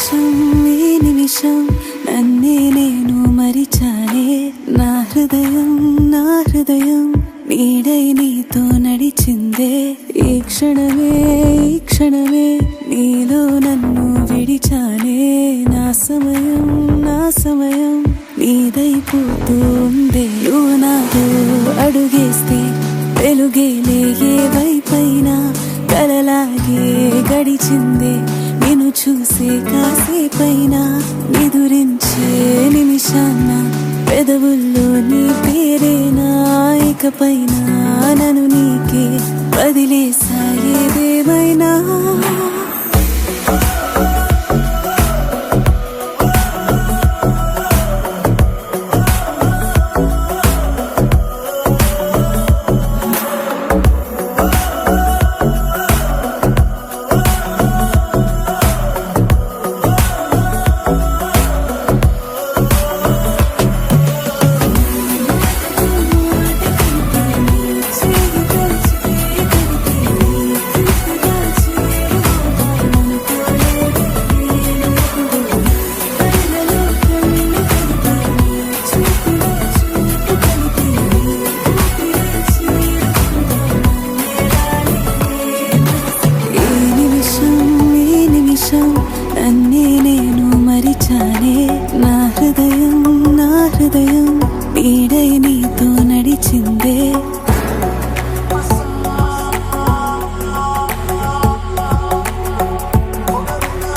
నిమిషం ఈ నిమిషం నన్నే నేను మరిచానే. నా హృదయం నీడై నీతో నడిచిందే. ఈ క్షణమే నీలో నన్ను విడిచానే. నా సమయం నీదైపోతూ ఉందే. నువ్వు నాతో అడుగేస్తే వెలుగేలే ఏ వైపైనా. కలలాగే గడిచిందే నిన్ను చూసే కాసేపైనా. నిదురించే నిమిషాన్న పెదవుల్లో నీ పేరేనా. ఇకపైన నన్ను నీకే వదిలేసా ఏదేమైనా.